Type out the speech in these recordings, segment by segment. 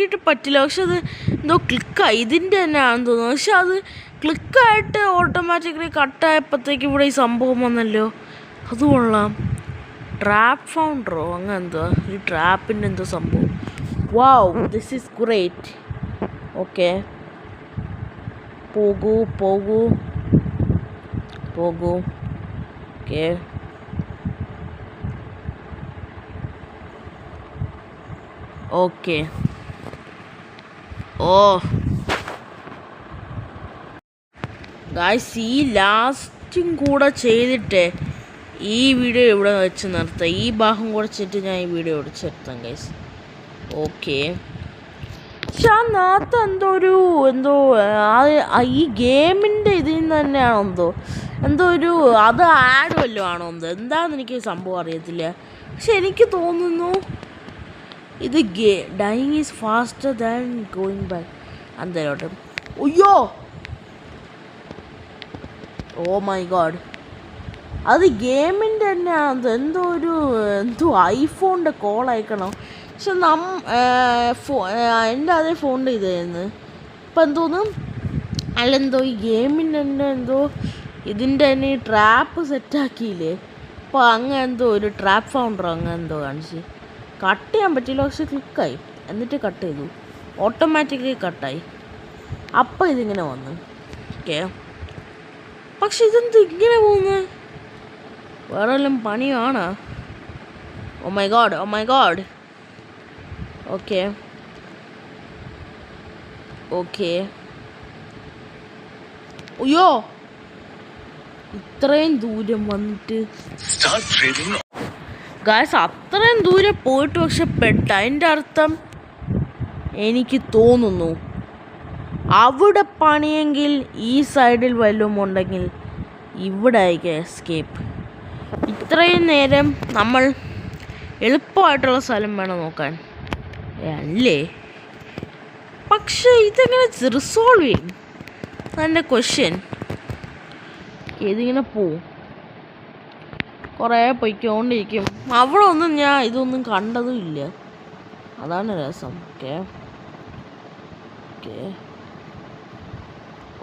നോക്കിയിട്ട് പറ്റില്ല. പക്ഷെ അത് എന്തോ ക്ലിക്കായി, ഇതിൻ്റെ തന്നെയാണെന്ന് തോന്നുന്നു. പക്ഷെ അത് ക്ലിക്കായിട്ട് ഓട്ടോമാറ്റിക്കലി കട്ടായപ്പോഴത്തേക്ക് ഇവിടെ ഈ സംഭവം വന്നല്ലോ. അത് കൊള്ളാം. ട്രാപ്പ് ഫൗണ്ടറോ അങ്ങനെ എന്തോ, ഈ ട്രാപ്പിൻ്റെ എന്തോ സംഭവം. വാവ്, ദിസ് ഈസ് ഗ്രേറ്റ്. ഓക്കെ, പോകൂ പോകൂ പോകൂ. Okay, okay. ഓ ഗായ്സ്, ഈ ലാസ്റ്റും കൂടെ ചെയ്തിട്ട് ഈ വീഡിയോ ഇവിടെ വെച്ച് നിർത്താം. ഈ ഭാഗം കൂടെ ചെയ്തിട്ട് ഞാൻ ഈ വീഡിയോ ഇവിടെ നിർത്താം ഗൈസ്. ഓക്കെ. പക്ഷെ ആ നേരത്തെ എന്തോ ഈ ഗെയിമിൻ്റെ ഇതിൽ നിന്ന് തന്നെയാണോ എന്തോ ഒരു അത് ആഡ് വല്ലതും ആണോ എന്താണെന്ന് എനിക്ക് സംഭവം അറിയത്തില്ല. പക്ഷെ എനിക്ക് തോന്നുന്നു ഇത് dying is faster than going back അന്തരോട്ട്. അയ്യോ, ഓ മൈ ഗോഡ്, അത് ഗെയിമിൻ്റെ തന്നെയാണോ എന്തോ ഐഫോണിൻ്റെ കോൾ അയക്കണം. പക്ഷെ എൻ്റെ അതേ ഫോണിൻ്റെ ഇതായിരുന്നു. ഇപ്പം എന്തോന്നും അല്ലെന്തോ ഈ ഗെയിമിൻ്റെ തന്നെ എന്തോ ഇതിൻ്റെ തന്നെ ഈ ട്രാപ്പ് സെറ്റാക്കിയില്ലേ. അപ്പോൾ അങ്ങനെ എന്തോ ഒരു ട്രാപ്പ് ഫൗണ്ടർ അങ്ങനെ എന്തോ കാണിച്ച് കട്ട് ചെയ്യാൻ പറ്റില്ല. പക്ഷെ ക്ലിക്കായി, എന്നിട്ട് കട്ട് ചെയ്തു, ഓട്ടോമാറ്റിക്കലി കട്ടായി. അപ്പം ഇതിങ്ങനെ വന്നു. ഓക്കെ, പക്ഷെ ഇതെന്ത് ഇങ്ങനെ പോകുന്നത്? വേറെ വല്ലതും പണിയാണോ? Oh my God, oh my God. Okay, okay. അയ്യോ, ഇത്രയും ദൂരം വന്നിട്ട് ഗായ്സ്, അത്രയും ദൂരം പോയിട്ട് പക്ഷെ അതിൻ്റെ അർത്ഥം എനിക്ക് തോന്നുന്നു അവിടെ പണിയെങ്കിൽ ഈ സൈഡിൽ വല്ലതും ഉണ്ടെങ്കിൽ ഇവിടെ ആയിരിക്കും എസ്കേപ്പ്. ഇത്രയും നേരം നമ്മൾ എളുപ്പമായിട്ടുള്ള സ്ഥലം വേണം നോക്കാൻ അല്ലേ? പക്ഷേ ഇതെങ്ങനെ റിസോൾവ് ചെയ്യും? എൻ്റെ ക്വസ്റ്റ്യൻ. ഇതിങ്ങനെ പോവും, കുറേ പൊയ്ക്കൊണ്ടിരിക്കും. അവിടെ ഒന്നും ഞാൻ ഇതൊന്നും കണ്ടതും ഇല്ല, അതാണ് രസം. Okay, okay.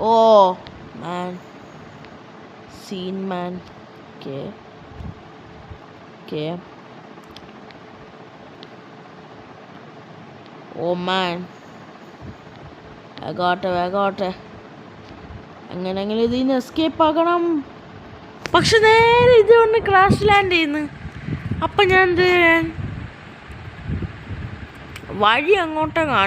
Oh man, scene man. Okay, okay. Oh man, വേഗോട്ടെ. എങ്ങനെയെങ്കിലും ഇതിന് എസ്കേപ്പ് ആക്കണം. പക്ഷെ നേരെ ഇത് കൊണ്ട് ക്രാഷ് ലാൻഡ് ചെയ്യുന്നു. അപ്പം ഞാൻ എന്ത് വഴി അങ്ങോട്ടേ കാണും.